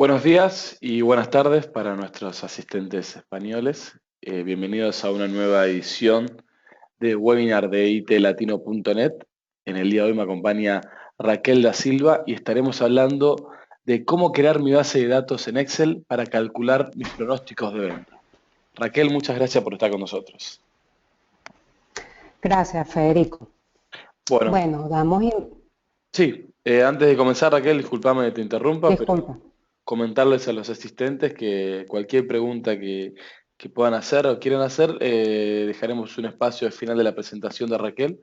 Buenos días y buenas tardes para nuestros asistentes españoles. Bienvenidos a una nueva edición de webinar de itlatino.net. En el día de hoy me acompaña Raquel da Silva y estaremos hablando de cómo crear mi base de datos en Excel para calcular mis pronósticos de venta. Raquel, muchas gracias por estar con nosotros. Gracias, Federico. Bueno, Bueno, damos sí, antes de comenzar, Raquel, discúlpame que te interrumpa, pero disculpa. comentarles a los asistentes que cualquier pregunta que puedan hacer o quieran hacer, dejaremos un espacio al final de la presentación de Raquel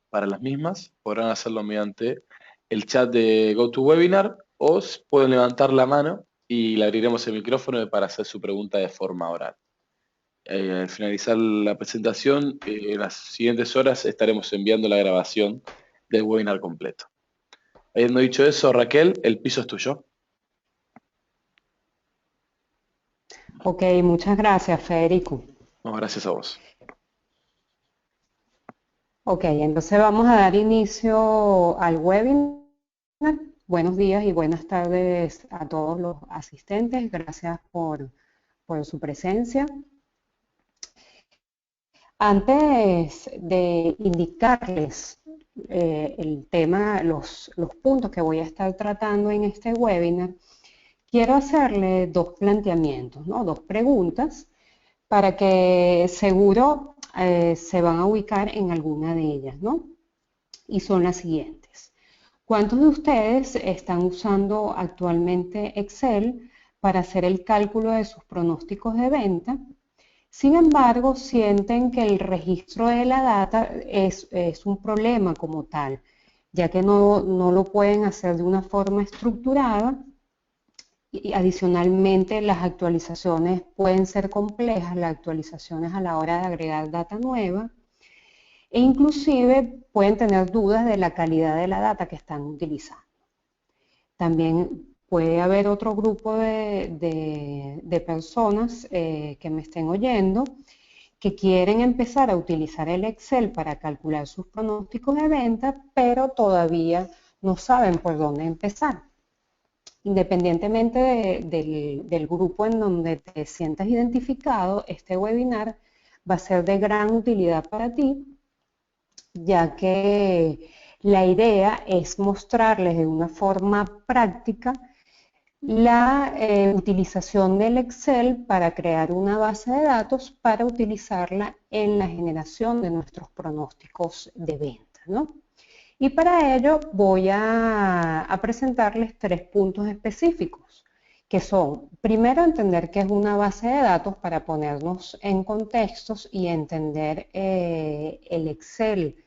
para las mismas. Podrán hacerlo mediante el chat de GoToWebinar o pueden levantar la mano y le abriremos el micrófono para hacer su pregunta de forma oral. Al finalizar la presentación, en las siguientes horas estaremos enviando la grabación del webinar completo. Habiendo dicho eso, Raquel, el piso es tuyo. Ok, muchas gracias, Federico. No, gracias a vos. Ok, entonces vamos a dar inicio al webinar. Buenos días y buenas tardes a todos los asistentes. Gracias por su presencia. Antes de indicarles el tema, los puntos que voy a estar tratando en este webinar, quiero hacerle dos planteamientos, ¿no? Dos preguntas para que seguro se van a ubicar en alguna de ellas, ¿no? Y son las siguientes. ¿Cuántos de ustedes están usando actualmente Excel para hacer el cálculo de sus pronósticos de venta? Sin embargo, sienten que el registro de la data es un problema como tal, ya que no lo pueden hacer de una forma estructurada y adicionalmente, las actualizaciones pueden ser complejas, las actualizaciones a la hora de agregar data nueva, e inclusive pueden tener dudas de la calidad de la data que están utilizando. También puede haber otro grupo de personas que me estén oyendo que quieren empezar a utilizar el Excel para calcular sus pronósticos de venta, pero todavía no saben por dónde empezar. Independientemente del grupo en donde te sientas identificado, este webinar va a ser de gran utilidad para ti, ya que la idea es mostrarles de una forma práctica la utilización del Excel para crear una base de datos para utilizarla en la generación de nuestros pronósticos de venta, ¿no? Y para ello voy a presentarles tres puntos específicos, que son, primero, entender qué es una base de datos para ponernos en contextos y entender el Excel,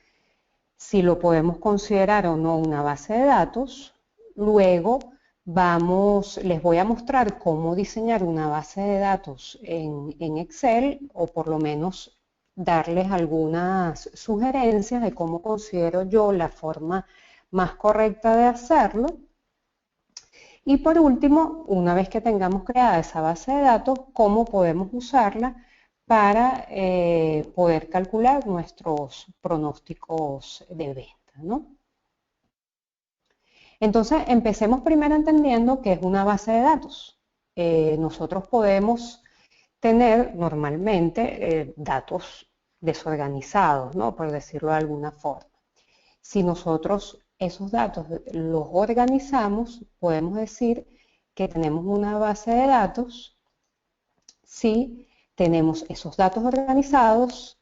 si lo podemos considerar o no una base de datos. Luego, les voy a mostrar cómo diseñar una base de datos en Excel, o por lo menos darles algunas sugerencias de cómo considero yo la forma más correcta de hacerlo. Y por último, una vez que tengamos creada esa base de datos, cómo podemos usarla para poder calcular nuestros pronósticos de venta, ¿no? Entonces, empecemos primero entendiendo qué es una base de datos. Nosotros podemos tener normalmente datos desorganizados, ¿no? Por decirlo de alguna forma. Si nosotros esos datos los organizamos, podemos decir que tenemos una base de datos si tenemos esos datos organizados,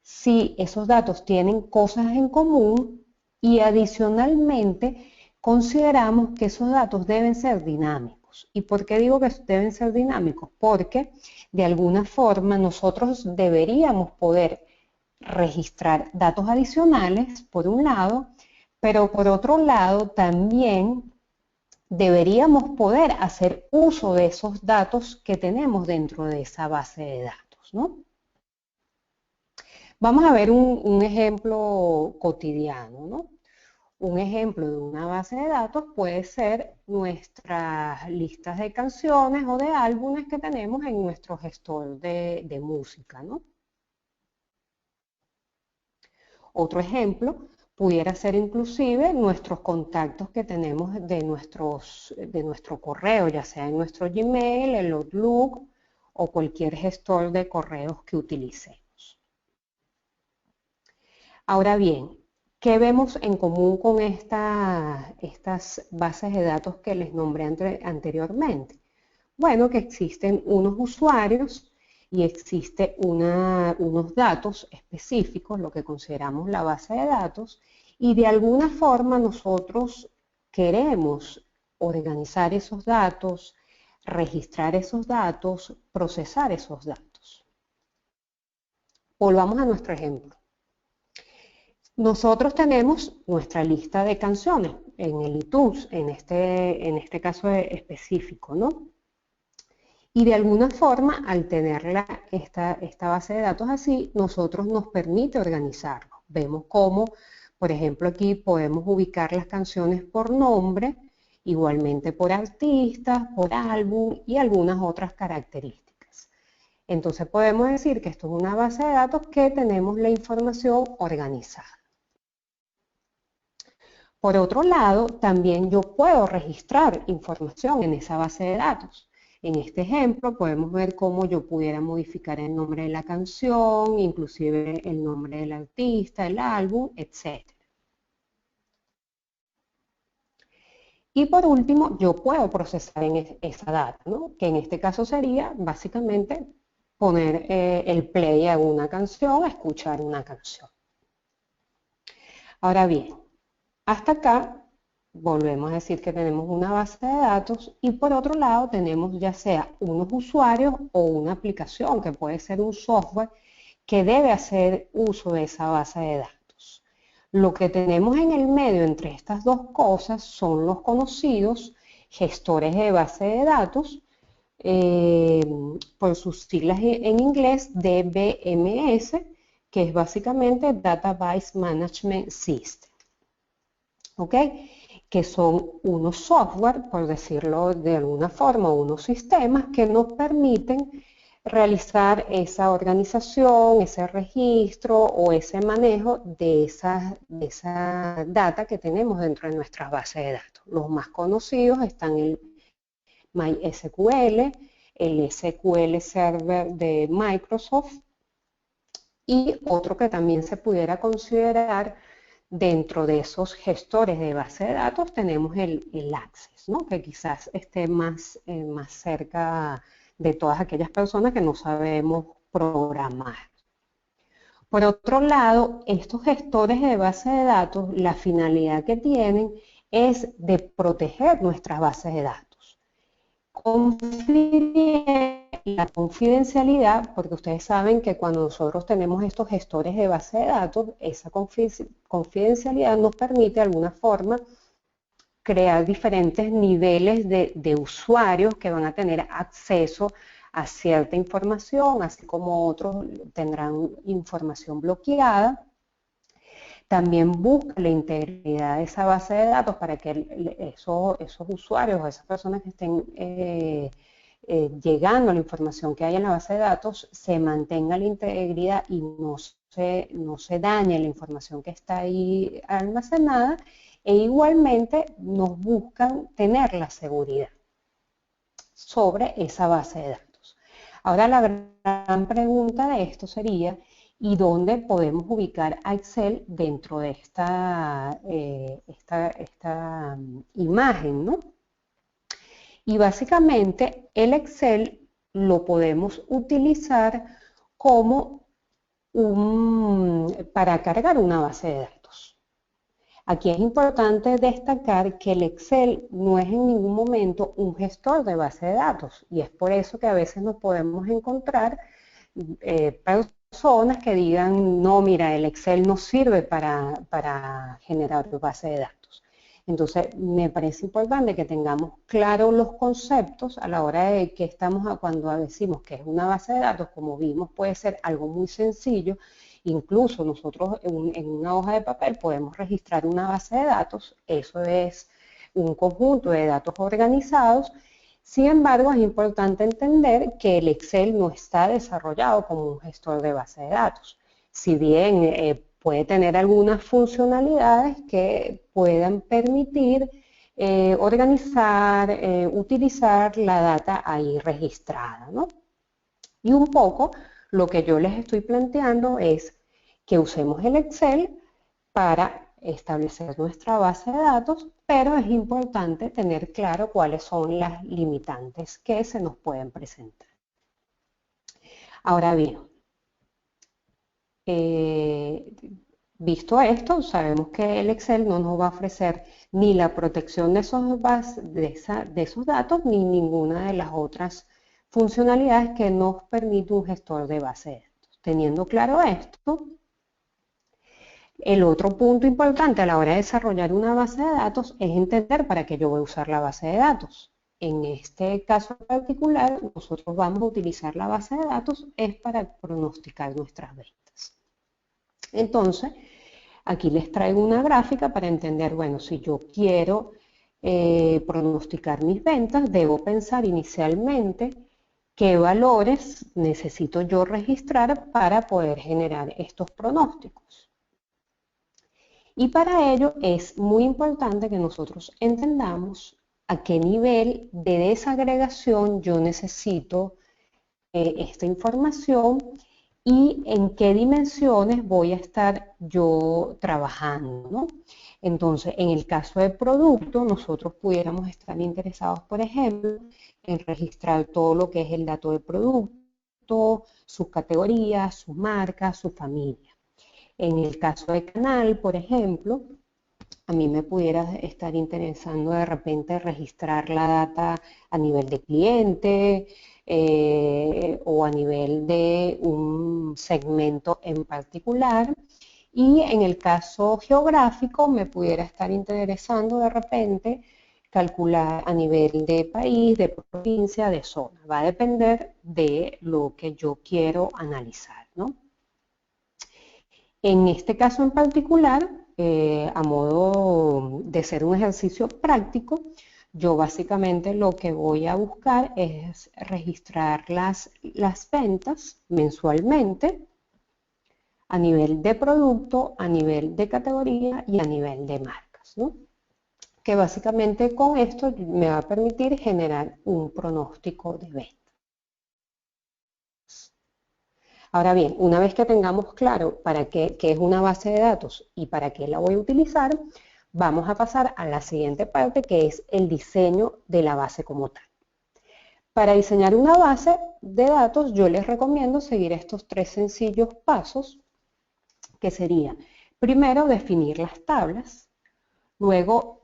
si esos datos tienen cosas en común y adicionalmente consideramos que esos datos deben ser dinámicos. ¿Y por qué digo que deben ser dinámicos? Porque de alguna forma nosotros deberíamos poder registrar datos adicionales, por un lado, pero por otro lado también deberíamos poder hacer uso de esos datos que tenemos dentro de esa base de datos, ¿no? Vamos a ver un ejemplo cotidiano, ¿no? Un ejemplo de una base de datos puede ser nuestras listas de canciones o de álbumes que tenemos en nuestro gestor de música, ¿no? Otro ejemplo pudiera ser inclusive nuestros contactos que tenemos de nuestro correo, ya sea en nuestro Gmail, el Outlook o cualquier gestor de correos que utilicemos. Ahora bien, ¿qué vemos en común con estas bases de datos que les nombré anteriormente? Bueno, que existen unos usuarios y existe unos datos específicos, lo que consideramos la base de datos, y de alguna forma nosotros queremos organizar esos datos, registrar esos datos, procesar esos datos. Volvamos a nuestro ejemplo. Nosotros tenemos nuestra lista de canciones en el iTunes, en este caso específico, ¿no? Y de alguna forma, al tener esta base de datos así, nosotros nos permite organizarlo. Vemos cómo, por ejemplo, aquí podemos ubicar las canciones por nombre, igualmente por artistas, por álbum y algunas otras características. Entonces podemos decir que esto es una base de datos que tenemos la información organizada. Por otro lado, también yo puedo registrar información en esa base de datos. En este ejemplo podemos ver cómo yo pudiera modificar el nombre de la canción, inclusive el nombre del artista, el álbum, etc. Y por último, yo puedo procesar esa data, ¿no? Que en este caso sería básicamente poner el play a una canción, a escuchar una canción. Ahora bien, hasta acá volvemos a decir que tenemos una base de datos y por otro lado tenemos ya sea unos usuarios o una aplicación que puede ser un software que debe hacer uso de esa base de datos. Lo que tenemos en el medio entre estas dos cosas son los conocidos gestores de base de datos, por sus siglas en inglés DBMS, que es básicamente Database Management System. ¿Ok? Que son unos software, por decirlo de alguna forma, unos sistemas que nos permiten realizar esa organización, ese registro o ese manejo de esa data que tenemos dentro de nuestras bases de datos. Los más conocidos están el MySQL, el SQL Server de Microsoft y otro que también se pudiera considerar dentro de esos gestores de base de datos tenemos el Access, ¿no? Que quizás esté más cerca de todas aquellas personas que no sabemos programar. Por otro lado, estos gestores de base de datos, la finalidad que tienen es de proteger nuestras bases de datos. La confidencialidad, porque ustedes saben que cuando nosotros tenemos estos gestores de base de datos, esa confidencialidad nos permite de alguna forma crear diferentes niveles de usuarios que van a tener acceso a cierta información, así como otros tendrán información bloqueada. También busca la integridad de esa base de datos para que esos usuarios o esas personas que estén llegando a la información que hay en la base de datos se mantenga la integridad y no se dañe la información que está ahí almacenada, e igualmente nos buscan tener la seguridad sobre esa base de datos. Ahora la gran pregunta de esto sería: ¿y dónde podemos ubicar a Excel dentro de esta imagen, ¿no? Y básicamente el Excel lo podemos utilizar como para cargar una base de datos. Aquí es importante destacar que el Excel no es en ningún momento un gestor de base de datos, y es por eso que a veces nos podemos encontrar personas que digan: no, mira, el Excel no sirve para generar base de datos. Entonces, me parece importante que tengamos claros los conceptos a la hora de que cuando decimos que es una base de datos. Como vimos, puede ser algo muy sencillo. Incluso nosotros en una hoja de papel podemos registrar una base de datos. Eso es un conjunto de datos organizados. Sin embargo, es importante entender que el Excel no está desarrollado como un gestor de base de datos. Si bien puede tener algunas funcionalidades que puedan permitir organizar, utilizar la data ahí registrada, ¿no? Y un poco lo que yo les estoy planteando es que usemos el Excel para establecer nuestra base de datos, pero es importante tener claro cuáles son las limitantes que se nos pueden presentar. Ahora bien, visto esto, sabemos que el Excel no nos va a ofrecer ni la protección de esos datos, ni ninguna de las otras funcionalidades que nos permite un gestor de base de datos. Teniendo claro esto, el otro punto importante a la hora de desarrollar una base de datos es entender para qué yo voy a usar la base de datos. En este caso en particular, nosotros vamos a utilizar la base de datos es para pronosticar nuestras ventas. Entonces, aquí les traigo una gráfica para entender, bueno, si yo quiero pronosticar mis ventas, debo pensar inicialmente qué valores necesito yo registrar para poder generar estos pronósticos. Y para ello es muy importante que nosotros entendamos a qué nivel de desagregación yo necesito esta información y en qué dimensiones voy a estar yo trabajando, ¿no? Entonces, en el caso de producto, nosotros pudiéramos estar interesados, por ejemplo, en registrar todo lo que es el dato de producto, sus categorías, sus marcas, su familia. En el caso de canal, por ejemplo, a mí me pudiera estar interesando de repente registrar la data a nivel de cliente o a nivel de un segmento en particular. Y en el caso geográfico me pudiera estar interesando de repente calcular a nivel de país, de provincia, de zona. Va a depender de lo que yo quiero analizar, ¿no? En este caso en particular, a modo de ser un ejercicio práctico, yo básicamente lo que voy a buscar es registrar las ventas mensualmente a nivel de producto, a nivel de categoría y a nivel de marcas, ¿no? Que básicamente con esto me va a permitir generar un pronóstico de venta. Ahora bien, una vez que tengamos claro para qué es una base de datos y para qué la voy a utilizar, vamos a pasar a la siguiente parte, que es el diseño de la base como tal. Para diseñar una base de datos, yo les recomiendo seguir estos 3 sencillos pasos, que sería, primero, definir las tablas. Luego,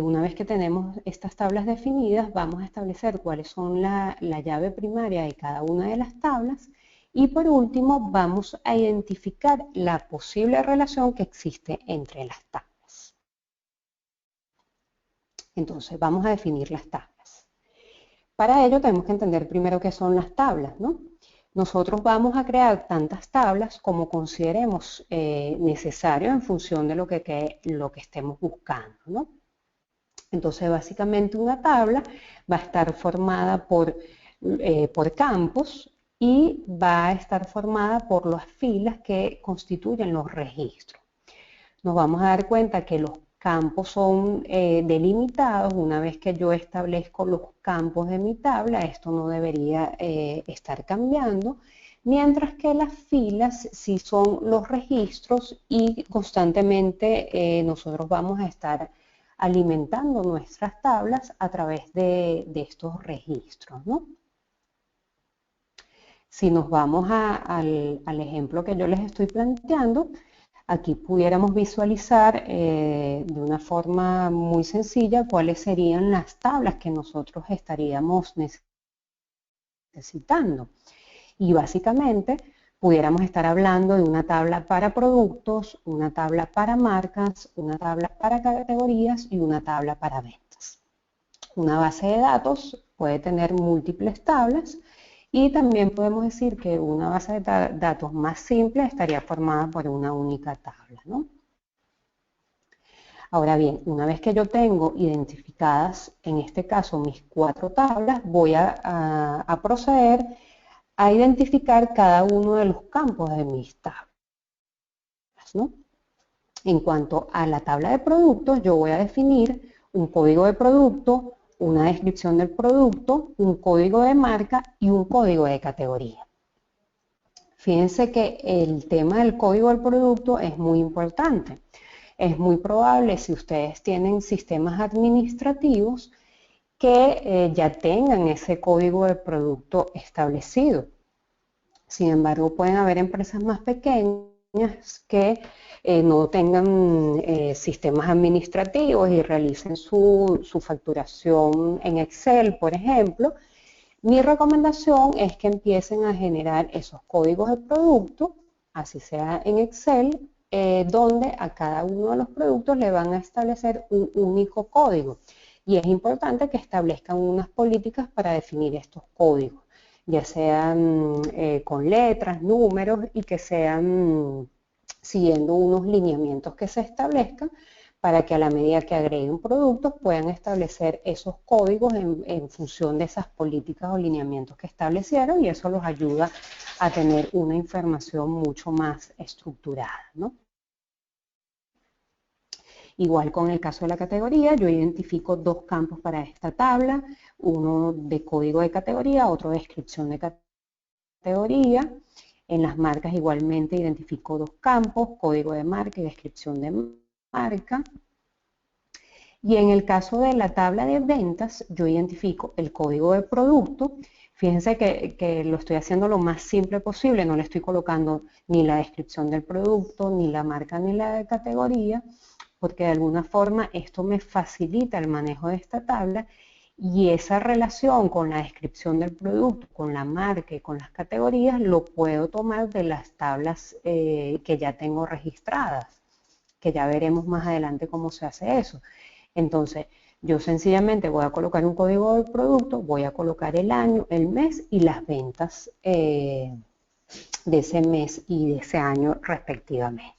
una vez que tenemos estas tablas definidas, vamos a establecer cuáles son la llave primaria de cada una de las tablas. Y por último, vamos a identificar la posible relación que existe entre las tablas. Entonces, vamos a definir las tablas. Para ello tenemos que entender primero qué son las tablas, ¿no? Nosotros vamos a crear tantas tablas como consideremos necesario en función de lo que estemos buscando, ¿no? Entonces, básicamente una tabla va a estar formada por campos y va a estar formada por las filas que constituyen los registros. Nos vamos a dar cuenta que los campos son delimitados. Una vez que yo establezco los campos de mi tabla, esto no debería estar cambiando, mientras que las filas sí son los registros y constantemente nosotros vamos a estar alimentando nuestras tablas a través de estos registros, ¿no? Si nos vamos al ejemplo que yo les estoy planteando, aquí pudiéramos visualizar de una forma muy sencilla cuáles serían las tablas que nosotros estaríamos necesitando. Y básicamente pudiéramos estar hablando de una tabla para productos, una tabla para marcas, una tabla para categorías y una tabla para ventas. Una base de datos puede tener múltiples tablas y también podemos decir que una base de datos más simple estaría formada por una única tabla, ¿no? Ahora bien, una vez que yo tengo identificadas, en este caso, mis 4 tablas, voy a proceder a identificar cada uno de los campos de mis tablas. ¿no? En cuanto a la tabla de productos, yo voy a definir un código de producto, una descripción del producto, un código de marca y un código de categoría. Fíjense que el tema del código del producto es muy importante. Es muy probable, si ustedes tienen sistemas administrativos, que ya tengan ese código de producto establecido. Sin embargo, pueden haber empresas más pequeñas que no tengan sistemas administrativos y realicen su facturación en Excel, por ejemplo. Mi recomendación es que empiecen a generar esos códigos de producto, así sea en Excel, donde a cada uno de los productos le van a establecer un único código. Y es importante que establezcan unas políticas para definir estos códigos, ya sean con letras, números y que sean siguiendo unos lineamientos que se establezcan para que a la medida que agreguen productos puedan establecer esos códigos en función de esas políticas o lineamientos que establecieron, y eso los ayuda a tener una información mucho más estructurada, ¿no? Igual con el caso de la categoría, yo identifico dos campos para esta tabla, uno de código de categoría, otro de descripción de categoría. En las marcas igualmente identifico dos campos, código de marca y descripción de marca. Y en el caso de la tabla de ventas, yo identifico el código de producto. Fíjense que lo estoy haciendo lo más simple posible, no le estoy colocando ni la descripción del producto, ni la marca, ni la categoría, porque de alguna forma esto me facilita el manejo de esta tabla, y esa relación con la descripción del producto, con la marca y con las categorías, lo puedo tomar de las tablas que ya tengo registradas, que ya veremos más adelante cómo se hace eso. Entonces, yo sencillamente voy a colocar un código del producto, voy a colocar el año, el mes y las ventas de ese mes y de ese año respectivamente.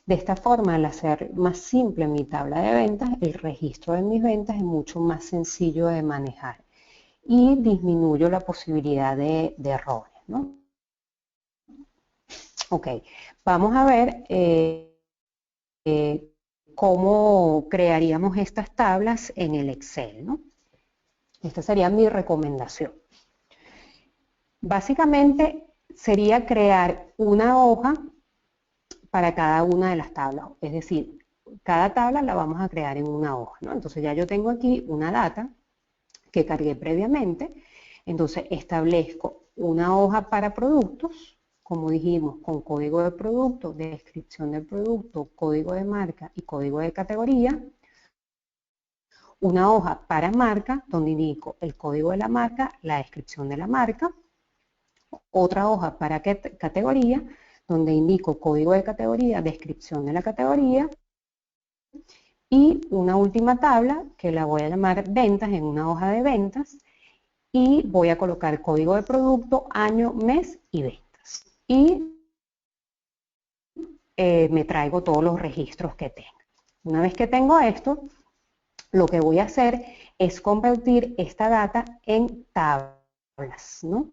De esta forma, al hacer más simple mi tabla de ventas, el registro de mis ventas es mucho más sencillo de manejar y disminuyo la posibilidad de errores, ¿no? Ok, vamos a ver cómo crearíamos estas tablas en el Excel, ¿no? Esta sería mi recomendación. Básicamente sería crear una hoja para cada una de las tablas, es decir, cada tabla la vamos a crear en una hoja, ¿no? Entonces ya yo tengo aquí una data que cargué previamente, entonces establezco una hoja para productos, como dijimos, con código de producto, descripción del producto, código de marca y código de categoría. Una hoja para marca, donde indico el código de la marca, la descripción de la marca. Otra hoja para categoría, donde indico código de categoría, descripción de la categoría. Y una última tabla, que la voy a llamar ventas, en una hoja de ventas. Y voy a colocar código de producto, año, mes y ventas. Y me traigo todos los registros que tengo. Una vez que tengo esto, lo que voy a hacer es convertir esta data en tablas, ¿no?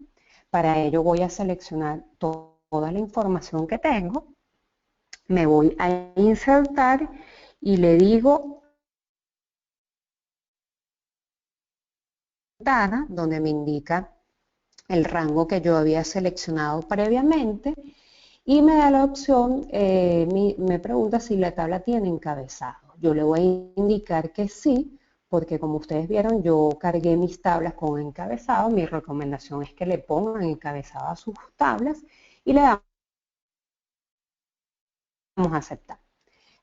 Para ello voy a seleccionar toda la información que tengo, me voy a insertar y le digo ventana, donde me indica el rango que yo había seleccionado previamente, y me da la opción, me pregunta si la tabla tiene encabezado. Yo le voy a indicar que sí, porque como ustedes vieron, yo cargué mis tablas con encabezado. Mi recomendación es que le pongan encabezado a sus tablas y le damos a aceptar.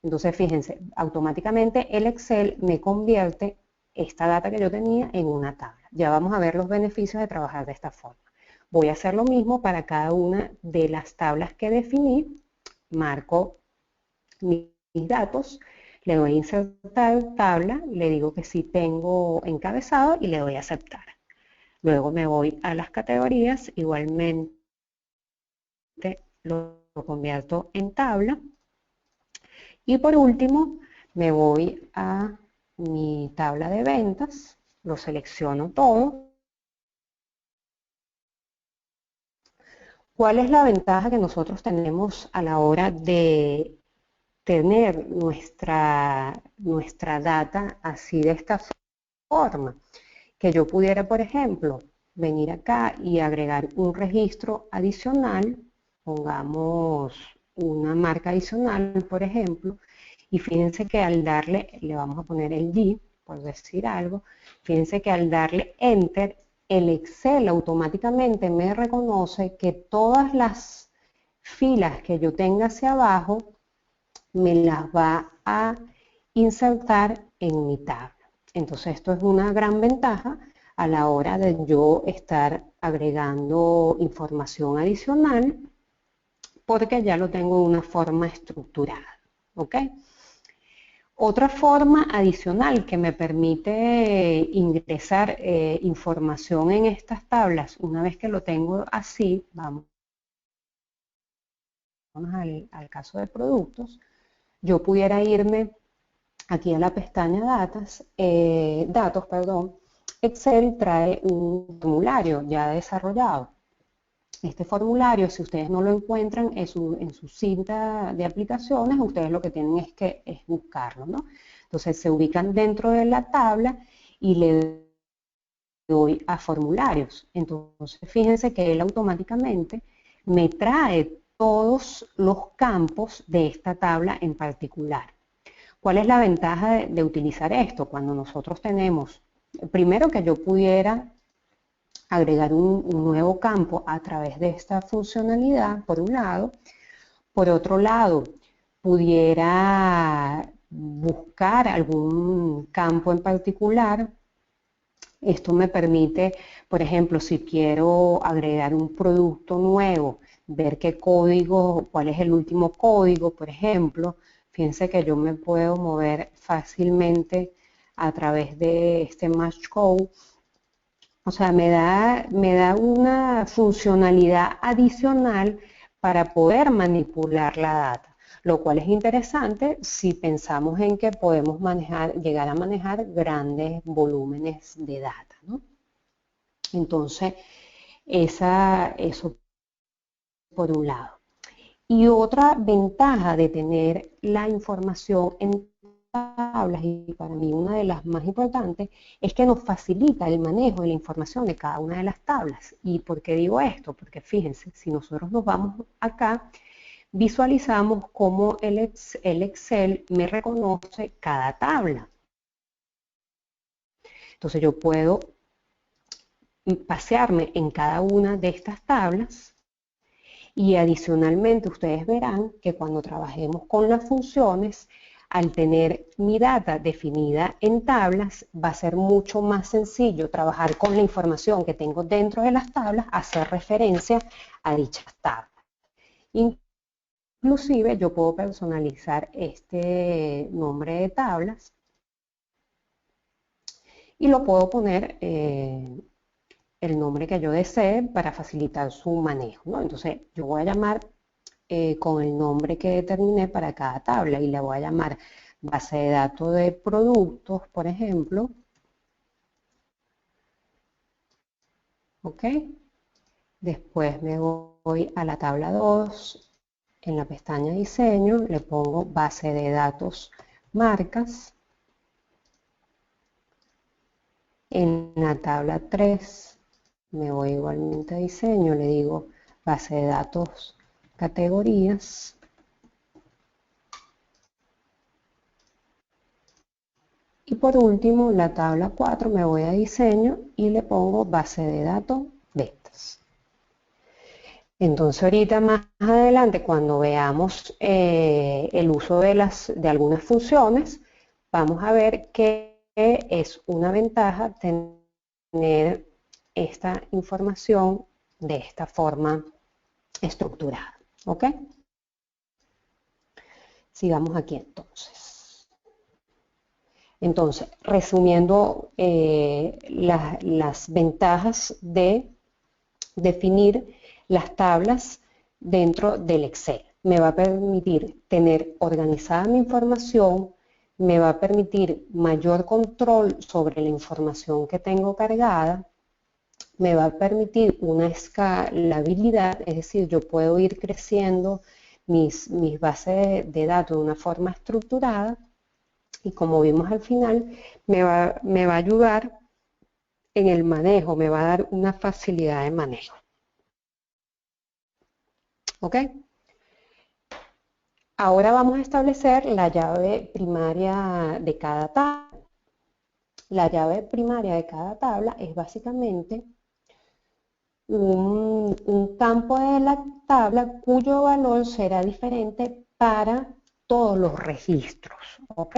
Entonces, fíjense, automáticamente el Excel me convierte esta data que yo tenía en una tabla. Ya vamos a ver los beneficios de trabajar de esta forma. Voy a hacer lo mismo para cada una de las tablas que definí. Marco mis datos, le doy a insertar tabla, le digo que sí tengo encabezado y le doy a aceptar. Luego me voy a las categorías, igualmente lo convierto en tabla. Y por último, me voy a mi tabla de ventas, lo selecciono todo. ¿Cuál es la ventaja que nosotros tenemos a la hora de tener nuestra data así de esta forma. Que yo pudiera, por ejemplo, venir acá y agregar un registro adicional, pongamos una marca adicional, por ejemplo, y fíjense que al darle, le vamos a poner el G, por decir algo, fíjense que al darle Enter, el Excel automáticamente me reconoce que todas las filas que yo tenga hacia abajo me las va a insertar en mi tabla. Entonces esto es una gran ventaja a la hora de yo estar agregando información adicional porque ya lo tengo de una forma estructurada. ¿Ok? Otra forma adicional que me permite ingresar información en estas tablas, una vez que lo tengo así, vamos al caso de productos, yo pudiera irme aquí a la pestaña datos, perdón. Excel trae un formulario ya desarrollado. Este formulario, si ustedes no lo encuentran en su cinta de aplicaciones, ustedes lo que tienen es buscarlo, ¿no? Entonces se ubican dentro de la tabla y le doy a formularios. Entonces fíjense que él automáticamente me trae todos los campos de esta tabla en particular. ¿Cuál es la ventaja de utilizar esto? Cuando nosotros tenemos, primero que yo pudiera agregar un nuevo campo a través de esta funcionalidad, por un lado. Por otro lado, pudiera buscar algún campo en particular. Esto me permite, por ejemplo, si quiero agregar un producto nuevo, ver qué código, cuál es el último código, por ejemplo. Fíjense que yo me puedo mover fácilmente a través de este Match Code. O sea, me da una funcionalidad adicional para poder manipular la data, lo cual es interesante si pensamos en que podemos llegar a manejar grandes volúmenes de data, ¿no? Entonces, eso por un lado. Y otra ventaja de tener la información en tablas, y para mí una de las más importantes, es que nos facilita el manejo de la información de cada una de las tablas. ¿Y por qué digo esto? Porque fíjense, si nosotros nos vamos acá, visualizamos cómo el Excel me reconoce cada tabla. Entonces yo puedo pasearme en cada una de estas tablas. Y adicionalmente ustedes verán que cuando trabajemos con las funciones, al tener mi data definida en tablas, va a ser mucho más sencillo trabajar con la información que tengo dentro de las tablas, hacer referencia a dichas tablas. Inclusive yo puedo personalizar este nombre de tablas y lo puedo poner el nombre que yo desee para facilitar su manejo, ¿no? Entonces yo voy a llamar con el nombre que determiné para cada tabla y le voy a llamar base de datos de productos, por ejemplo. ¿Ok? Después me voy a la tabla 2, en la pestaña diseño, le pongo base de datos marcas. En la tabla 3 me voy igualmente a diseño, le digo base de datos categorías. Y por último, la tabla 4 me voy a diseño y le pongo base de datos ventas. Entonces ahorita más adelante, cuando veamos el uso de algunas funciones, vamos a ver que es una ventaja tener esta información de esta forma estructurada. ¿Ok? Sigamos aquí entonces. Entonces, resumiendo las ventajas de definir las tablas dentro del Excel. Me va a permitir tener organizada mi información, me va a permitir mayor control sobre la información que tengo cargada, me va a permitir una escalabilidad, es decir, yo puedo ir creciendo mis bases de datos de una forma estructurada y como vimos al final, me va a ayudar en el manejo, me va a dar una facilidad de manejo. ¿Ok? Ahora vamos a establecer la llave primaria de cada tabla. La llave primaria de cada tabla es básicamente un campo de la tabla cuyo valor será diferente para todos los registros. ¿Ok?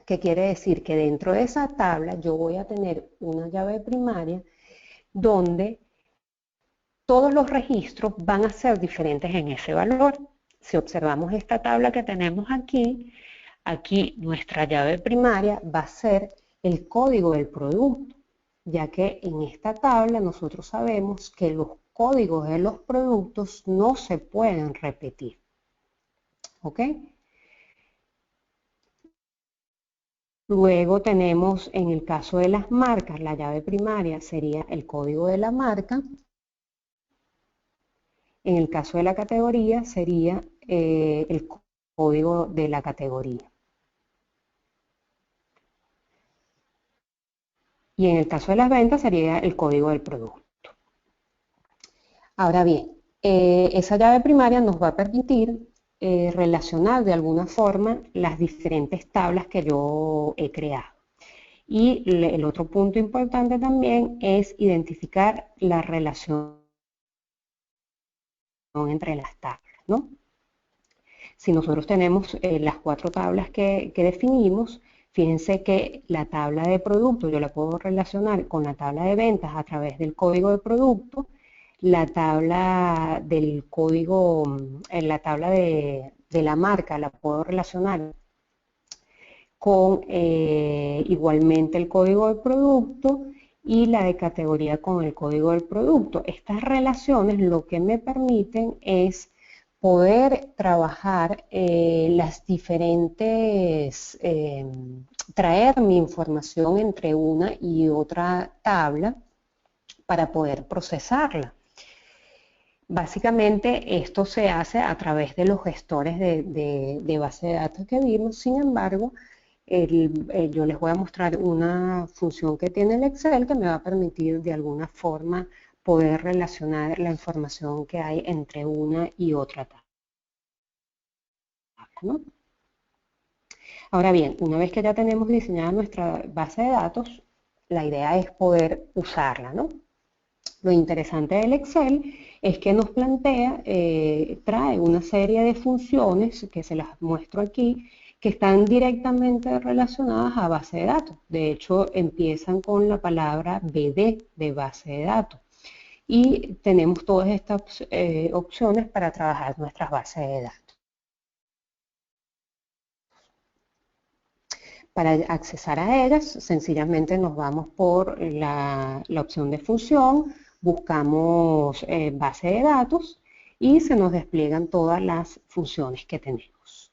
¿Qué quiere decir? Que dentro de esa tabla yo voy a tener una llave primaria donde todos los registros van a ser diferentes en ese valor. Si observamos esta tabla que tenemos aquí, aquí nuestra llave primaria va a ser el código del producto, ya que en esta tabla nosotros sabemos que los códigos de los productos no se pueden repetir. ¿Ok? Luego tenemos, en el caso de las marcas, la llave primaria sería el código de la marca. En el caso de la categoría sería el código de la categoría. Y en el caso de las ventas sería el código del producto. Ahora bien, esa llave primaria nos va a permitir relacionar de alguna forma las diferentes tablas que yo he creado. Y el otro punto importante también es identificar la relación entre las tablas, ¿no? Si nosotros tenemos las 4 tablas que definimos, fíjense que la tabla de producto yo la puedo relacionar con la tabla de ventas a través del código de producto, la tabla del código, la tabla de la marca la puedo relacionar con igualmente el código del producto y la de categoría con el código del producto. Estas relaciones lo que me permiten es poder trabajar las diferentes, traer mi información entre una y otra tabla para poder procesarla. Básicamente esto se hace a través de los gestores de base de datos que vimos. Sin embargo, yo les voy a mostrar una función que tiene el Excel que me va a permitir de alguna forma poder relacionar la información que hay entre una y otra tabla, ¿no? Ahora bien, una vez que ya tenemos diseñada nuestra base de datos, la idea es poder usarla, ¿no? Lo interesante del Excel es que nos plantea, trae una serie de funciones que se las muestro aquí, que están directamente relacionadas a base de datos. De hecho, empiezan con la palabra BD de base de datos. Y tenemos todas estas opciones para trabajar nuestras bases de datos. Para accesar a ellas, sencillamente nos vamos por la opción de función, buscamos base de datos y se nos despliegan todas las funciones que tenemos.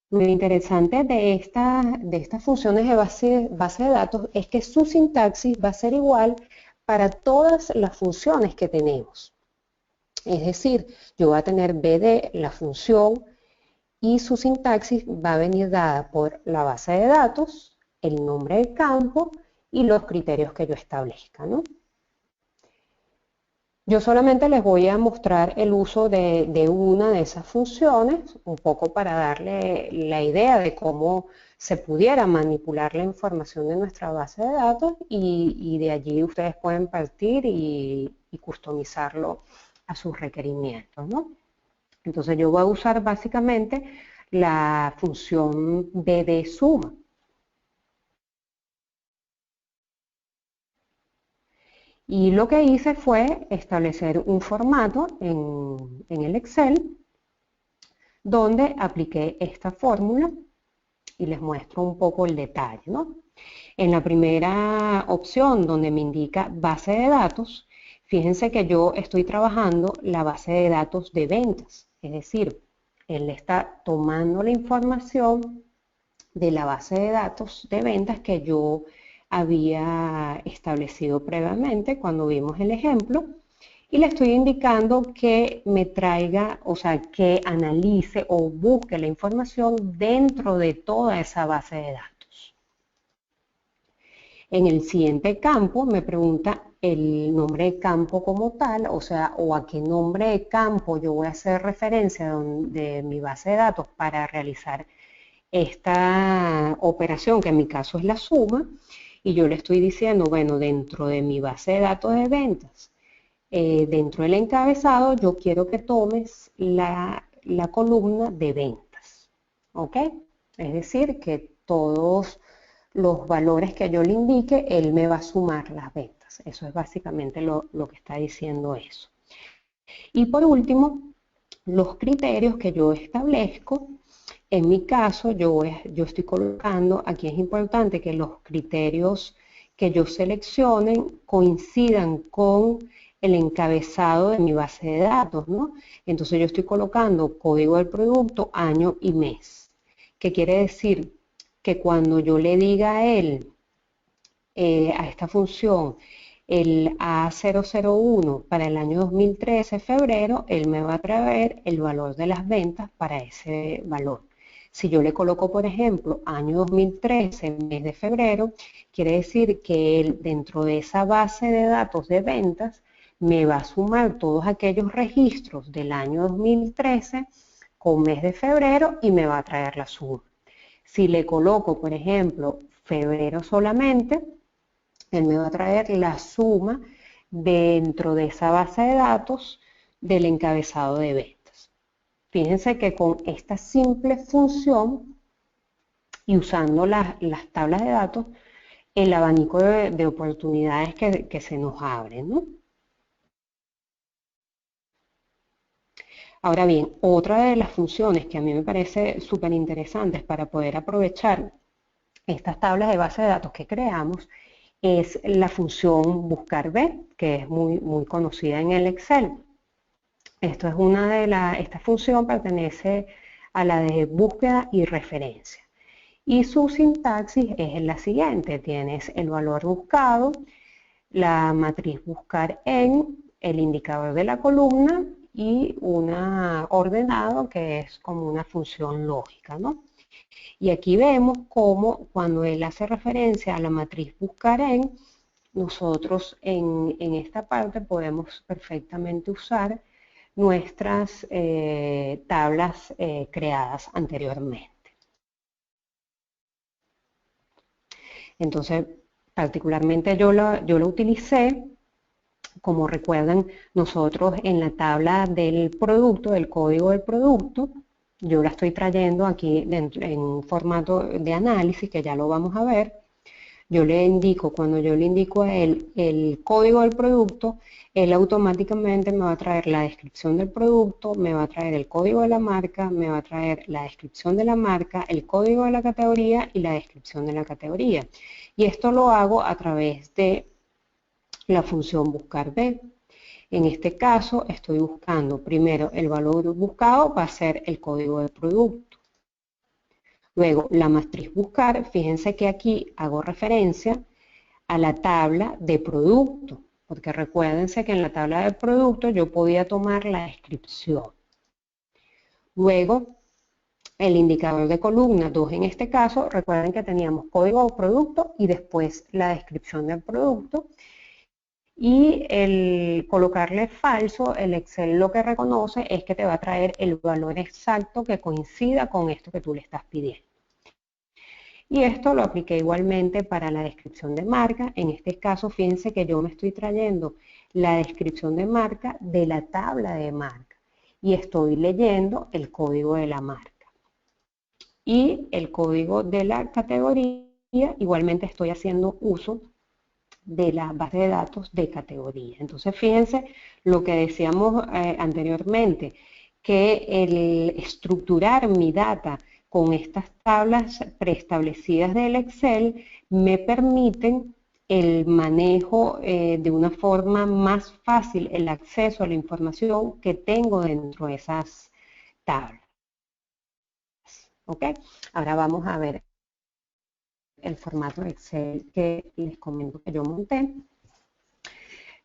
Lo interesante de estas funciones de base de datos es que su sintaxis va a ser igual para todas las funciones que tenemos. Es decir, yo voy a tener BD, la función, y su sintaxis va a venir dada por la base de datos, el nombre del campo y los criterios que yo establezca, ¿no? Yo solamente les voy a mostrar el uso de una de esas funciones, un poco para darle la idea de cómo se pudiera manipular la información de nuestra base de datos y de allí ustedes pueden partir y customizarlo a sus requerimientos, ¿no? Entonces yo voy a usar básicamente la función BD suma. Y lo que hice fue establecer un formato en el Excel donde apliqué esta fórmula y les muestro un poco el detalle, ¿no? En la primera opción donde me indica base de datos, fíjense que yo estoy trabajando la base de datos de ventas, es decir, él está tomando la información de la base de datos de ventas que yo había establecido previamente cuando vimos el ejemplo y le estoy indicando que me traiga, o sea, que analice o busque la información dentro de toda esa base de datos. En el siguiente campo me pregunta el nombre de campo como tal, o sea, o a qué nombre de campo yo voy a hacer referencia de mi base de datos para realizar esta operación, que en mi caso es la suma, y yo le estoy diciendo, bueno, dentro de mi base de datos de ventas, dentro del encabezado, yo quiero que tomes la columna de ventas, ¿ok? Es decir, que todos los valores que yo le indique, él me va a sumar las ventas. Eso es básicamente lo que está diciendo eso. Y por último, los criterios que yo establezco. En mi caso, yo estoy colocando, aquí es importante que los criterios que yo seleccione coincidan con el encabezado de mi base de datos, ¿no? Entonces yo estoy colocando código del producto, año y mes. ¿Qué quiere decir? Que cuando yo le diga a él, a esta función, el A001 para el año 2013, febrero, él me va a traer el valor de las ventas para ese valor. Si yo le coloco, por ejemplo, año 2013, mes de febrero, quiere decir que él, dentro de esa base de datos de ventas, me va a sumar todos aquellos registros del año 2013 con mes de febrero y me va a traer la suma. Si le coloco, por ejemplo, febrero solamente, él me va a traer la suma dentro de esa base de datos del encabezado de ventas. Fíjense que con esta simple función y usando las tablas de datos, el abanico de oportunidades que se nos abre, ¿no? Ahora bien, otra de las funciones que a mí me parece súper interesantes para poder aprovechar estas tablas de base de datos que creamos es la función buscar B, que es muy conocida en el Excel. Esto es esta función pertenece a la de búsqueda y referencia. Y su sintaxis es la siguiente: tienes el valor buscado, la matriz buscar en, el indicador de la columna y una ordenado que es como una función lógica, ¿no? Y aquí vemos cómo cuando él hace referencia a la matriz buscar en, nosotros en esta parte podemos perfectamente usar nuestras tablas creadas anteriormente. Entonces, particularmente yo lo utilicé, como recuerdan, nosotros en la tabla del producto, del código del producto, yo la estoy trayendo aquí en formato de análisis, que ya lo vamos a ver. Yo le indico, cuando yo le indico a él el código del producto, él automáticamente me va a traer la descripción del producto, me va a traer el código de la marca, me va a traer la descripción de la marca, el código de la categoría y la descripción de la categoría. Y esto lo hago a través de la función buscar B. En este caso estoy buscando primero el valor buscado, va a ser el código del producto. Luego la matriz buscar, fíjense que aquí hago referencia a la tabla de producto, porque recuérdense que en la tabla de producto yo podía tomar la descripción. Luego el indicador de columna 2 en este caso, recuerden que teníamos código de producto y después la descripción del producto. Y el colocarle falso, el Excel lo que reconoce es que te va a traer el valor exacto que coincida con esto que tú le estás pidiendo. Y esto lo apliqué igualmente para la descripción de marca. En este caso, fíjense que yo me estoy trayendo la descripción de marca de la tabla de marca y estoy leyendo el código de la marca. Y el código de la categoría, igualmente estoy haciendo uso de la base de datos de categoría. Entonces, fíjense lo que decíamos anteriormente, que el estructurar mi data con estas tablas preestablecidas del Excel me permiten el manejo de una forma más fácil, el acceso a la información que tengo dentro de esas tablas. ¿Ok? Ahora vamos a ver el formato Excel que les comento que yo monté.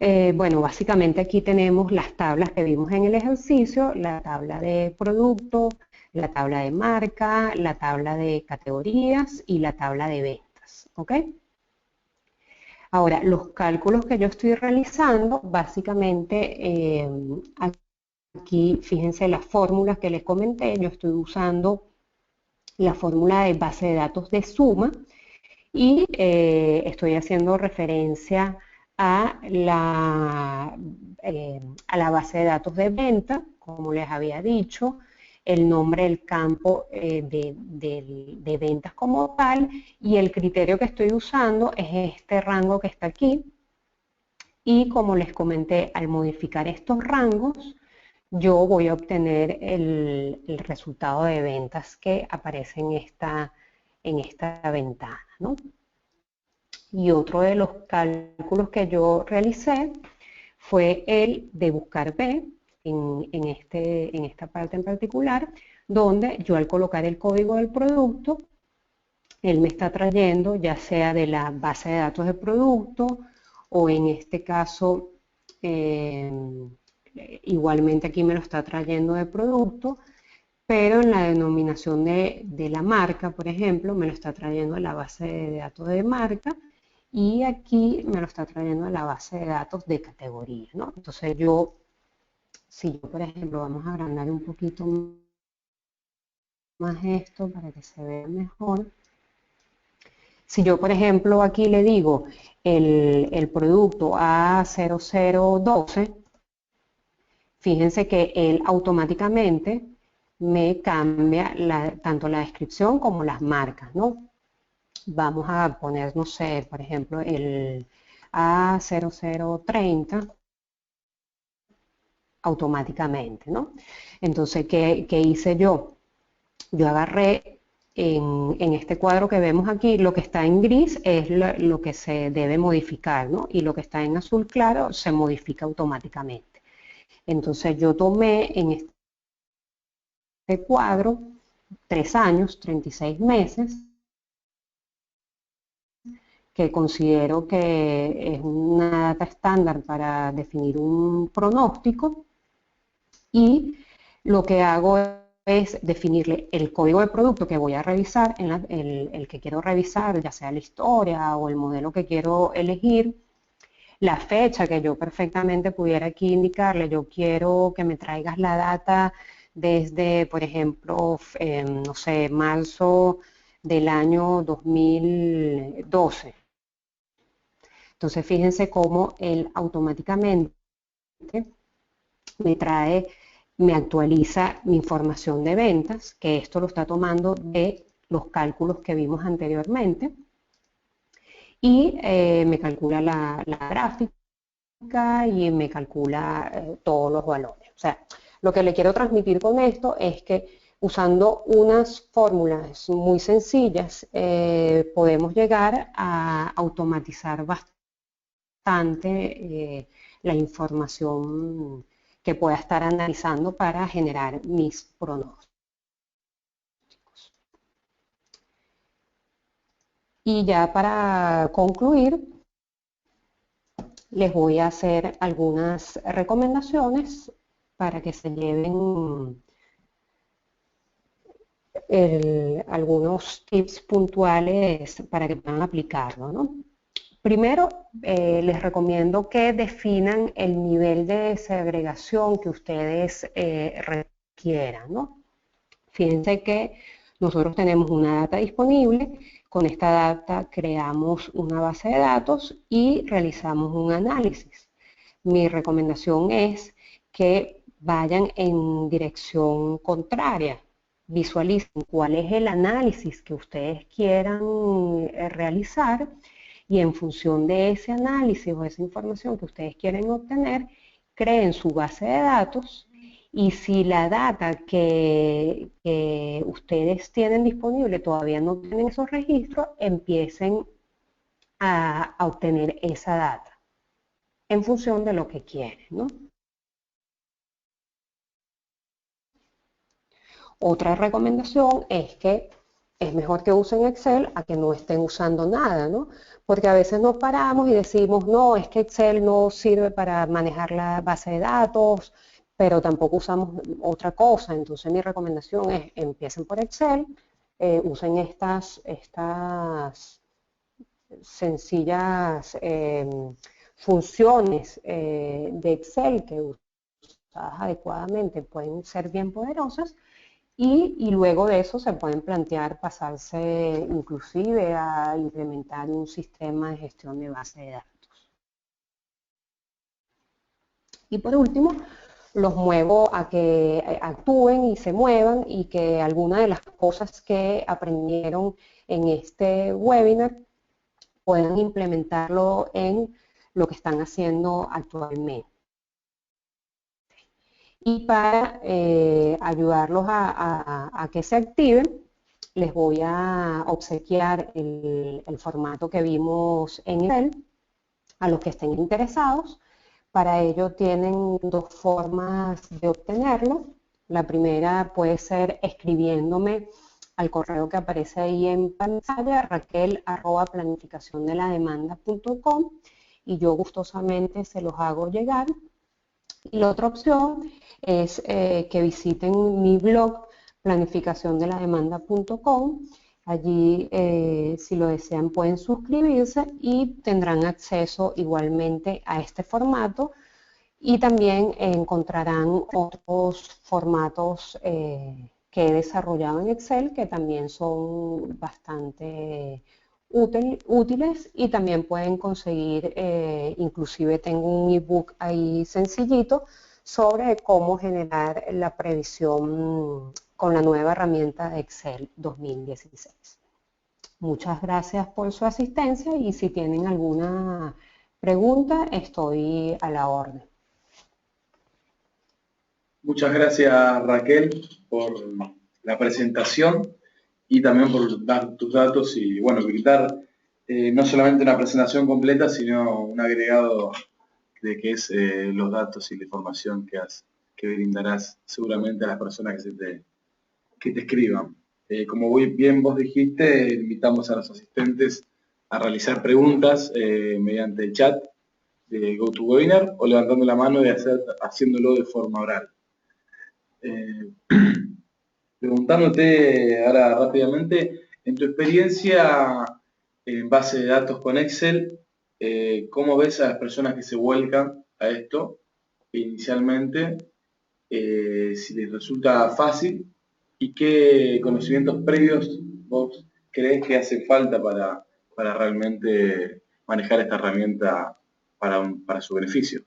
Bueno, básicamente aquí tenemos las tablas que vimos en el ejercicio, la tabla de producto, la tabla de marca, la tabla de categorías y la tabla de ventas, ¿ok? Ahora, los cálculos que yo estoy realizando, básicamente, aquí fíjense las fórmulas que les comenté, yo estoy usando la fórmula de base de datos de suma y estoy haciendo referencia a la base de datos de venta, como les había dicho, el nombre del campo de ventas como tal, y el criterio que estoy usando es este rango que está aquí, y como les comenté, al modificar estos rangos, yo voy a obtener el resultado de ventas que aparece en esta ventana, ¿no? Y otro de los cálculos que yo realicé fue el de buscar B en esta parte en particular, donde yo al colocar el código del producto, él me está trayendo ya sea de la base de datos del producto o en este caso, eh, igualmente aquí me lo está trayendo de producto, pero en la denominación de la marca, por ejemplo, me lo está trayendo de la base de datos de marca y aquí me lo está trayendo de la base de datos de categoría, ¿no? Entonces yo, si yo, por ejemplo, vamos a agrandar un poquito más esto para que se vea mejor. Si yo, por ejemplo, aquí le digo el producto A0012, fíjense que él automáticamente me cambia tanto la descripción como las marcas, ¿no? Vamos a poner, no sé, por ejemplo, el A0030 automáticamente, ¿no? Entonces, ¿qué hice yo? Yo agarré en este cuadro que vemos aquí, lo que está en gris es lo que se debe modificar, ¿no? Y lo que está en azul claro se modifica automáticamente. Entonces yo tomé en este cuadro 3 años, 36 meses, que considero que es una data estándar para definir un pronóstico, y lo que hago es definirle el código de producto que voy a revisar, el que quiero revisar, ya sea la historia o el modelo que quiero elegir, la fecha que yo perfectamente pudiera aquí indicarle, yo quiero que me traigas la data desde, por ejemplo, no sé, marzo del año 2012. Entonces fíjense cómo él automáticamente me trae, me actualiza mi información de ventas, que esto lo está tomando de los cálculos que vimos anteriormente, y me calcula la gráfica y me calcula todos los valores. O sea, lo que le quiero transmitir con esto es que usando unas fórmulas muy sencillas podemos llegar a automatizar bastante la información que pueda estar analizando para generar mis pronósticos. Y ya para concluir, les voy a hacer algunas recomendaciones para que se lleven algunos tips puntuales para que puedan aplicarlo, ¿no? Primero, les recomiendo que definan el nivel de segregación que ustedes requieran, ¿no? Fíjense que nosotros tenemos una data disponible, con esta data creamos una base de datos y realizamos un análisis. Mi recomendación es que vayan en dirección contraria, visualicen cuál es el análisis que ustedes quieran realizar y en función de ese análisis o esa información que ustedes quieren obtener, creen su base de datos. Y si la data que ustedes tienen disponible todavía no tienen esos registros, empiecen a obtener esa data en función de lo que quieren, ¿no? Otra recomendación es que es mejor que usen Excel a que no estén usando nada, ¿no? Porque a veces nos paramos y decimos, no, es que Excel no sirve para manejar la base de datos, pero tampoco usamos otra cosa. Entonces mi recomendación es, empiecen por Excel, usen estas sencillas funciones de Excel que usadas adecuadamente pueden ser bien poderosas y luego de eso se pueden plantear pasarse inclusive a implementar un sistema de gestión de base de datos. Y por último, los muevo a que actúen y se muevan y que algunas de las cosas que aprendieron en este webinar puedan implementarlo en lo que están haciendo actualmente. Y para ayudarlos a que se activen, les voy a obsequiar el formato que vimos en Excel a los que estén interesados. Para ello tienen dos formas de obtenerlo. La primera puede ser escribiéndome al correo que aparece ahí en pantalla, raquel@planificaciondelademanda.com, y yo gustosamente se los hago llegar. Y la otra opción es que visiten mi blog planificaciondelademanda.com. Allí, si lo desean, pueden suscribirse y tendrán acceso igualmente a este formato, y también encontrarán otros formatos que he desarrollado en Excel que también son bastante útiles, y también pueden conseguir, inclusive tengo un ebook ahí sencillito sobre cómo generar la previsión con la nueva herramienta de Excel 2016. Muchas gracias por su asistencia y si tienen alguna pregunta estoy a la orden. Muchas gracias, Raquel, por la presentación y también por dar tus datos y, bueno, brindar no solamente una presentación completa, sino un agregado de qué es los datos y la información que brindarás seguramente a las personas que te escriban. Como bien vos dijiste, invitamos a los asistentes a realizar preguntas mediante el chat de GoToWebinar o levantando la mano y haciéndolo de forma oral. Preguntándote ahora rápidamente, en tu experiencia en base de datos con Excel, ¿cómo ves a las personas que se vuelcan a esto inicialmente? Si les resulta fácil y qué conocimientos previos vos crees que hace falta para realmente manejar esta herramienta para su beneficio.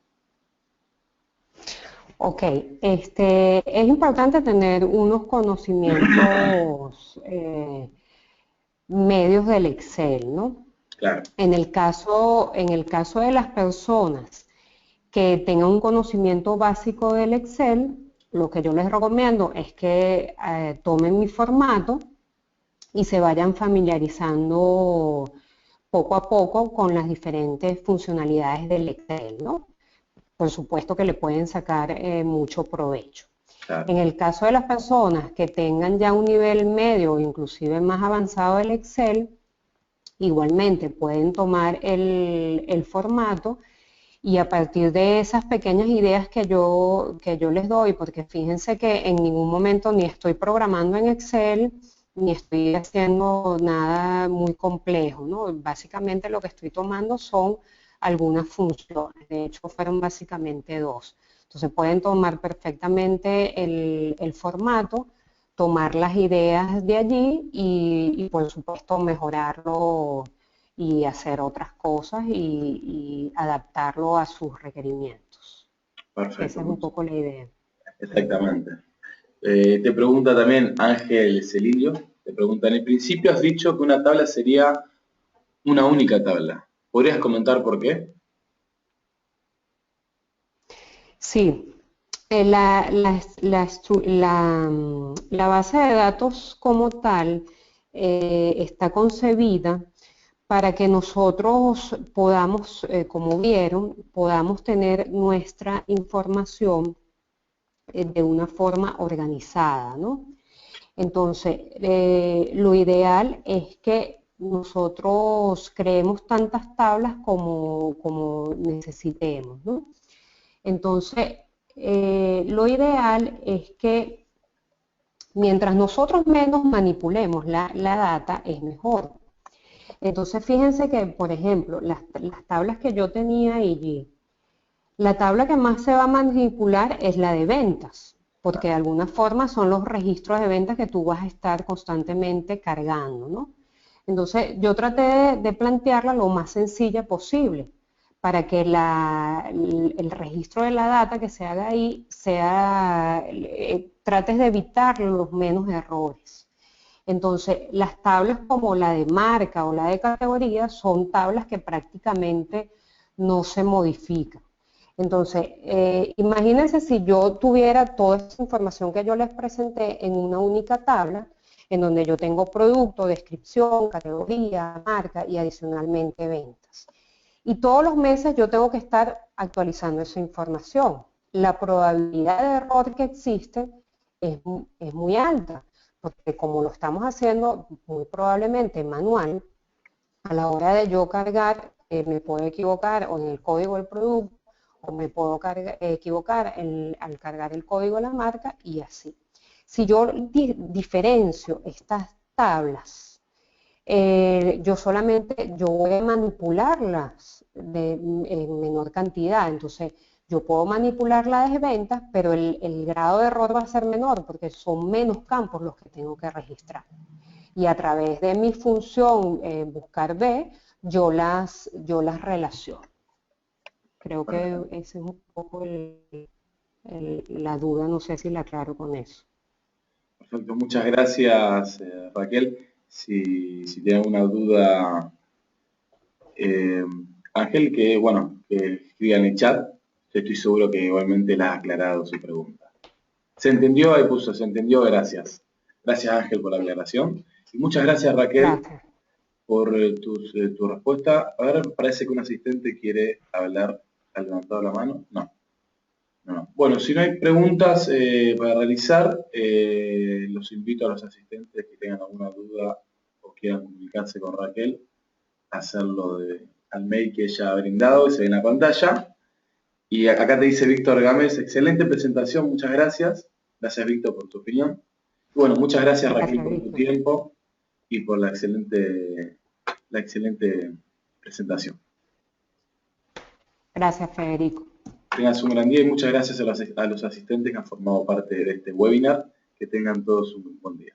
Ok, es importante tener unos conocimientos medios del Excel, ¿no? Claro. En el caso de las personas que tengan un conocimiento básico del Excel, lo que yo les recomiendo es que tomen mi formato y se vayan familiarizando poco a poco con las diferentes funcionalidades del Excel, ¿no? Por supuesto que le pueden sacar mucho provecho. Claro. En el caso de las personas que tengan ya un nivel medio o inclusive más avanzado del Excel, igualmente pueden tomar el formato y a partir de esas pequeñas ideas que yo les doy, porque fíjense que en ningún momento ni estoy programando en Excel, ni estoy haciendo nada muy complejo, ¿no? Básicamente lo que estoy tomando son algunas funciones, de hecho fueron básicamente dos. Entonces pueden tomar perfectamente el formato, tomar las ideas de allí y por supuesto mejorarlo y hacer otras cosas y adaptarlo a sus requerimientos. Perfecto. Esa es un poco la idea. Exactamente. Te pregunta también Ángel Celilio, te pregunta, en el principio has dicho que una tabla sería una única tabla. ¿Podrías comentar por qué? Sí, la base de datos como tal está concebida para que nosotros podamos, como vieron, podamos tener nuestra información de una forma organizada, ¿no? Entonces, lo ideal es que nosotros creemos tantas tablas como necesitemos, ¿no? Entonces, lo ideal es que mientras nosotros menos manipulemos la data, es mejor. Entonces, fíjense que, por ejemplo, las tablas que yo tenía allí, la tabla que más se va a manipular es la de ventas, porque de alguna forma son los registros de ventas que tú vas a estar constantemente cargando, ¿no? Entonces, yo traté de plantearla lo más sencilla posible para que el registro de la data que se haga ahí trates de evitar los menos errores. Entonces, las tablas como la de marca o la de categoría son tablas que prácticamente no se modifican. Entonces, imagínense si yo tuviera toda esa información que yo les presenté en una única tabla, en donde yo tengo producto, descripción, categoría, marca y adicionalmente ventas. Y todos los meses yo tengo que estar actualizando esa información. La probabilidad de error que existe es muy alta, porque como lo estamos haciendo muy probablemente manual, a la hora de yo cargar, me puedo equivocar o en el código del producto, o me puedo equivocar al cargar el código de la marca y así. Si yo diferencio estas tablas, yo voy a manipularlas en menor cantidad, entonces yo puedo manipular la de ventas, pero el grado de error va a ser menor porque son menos campos los que tengo que registrar. Y a través de mi función buscar B, yo las relaciono. Creo que esa es un poco la duda, no sé si la aclaro con eso. Perfecto, muchas gracias, Raquel. Si tiene alguna duda, eh, Ángel, que bueno, que escriba en el chat, yo estoy seguro que igualmente la ha aclarado su pregunta. Se entendió, ahí puso, se entendió, gracias. Gracias, Ángel, por la aclaración. Y muchas gracias, Raquel, Gracias. por tu respuesta. A ver, parece que un asistente quiere hablar. ¿Ha levantado la mano? No. No. Bueno, si no hay preguntas para realizar, los invito a los asistentes que tengan alguna duda o quieran comunicarse con Raquel, a hacerlo al mail que ella ha brindado, que se ve en la pantalla. Y acá te dice Víctor Gámez, excelente presentación, muchas gracias. Gracias, Víctor, por tu opinión. Y bueno, muchas gracias, Raquel, Gracias, por tu Víctor. tiempo y por la excelente presentación. Gracias, Federico. Tengas un gran día y muchas gracias a los asistentes que han formado parte de este webinar. Que tengan todos un buen día.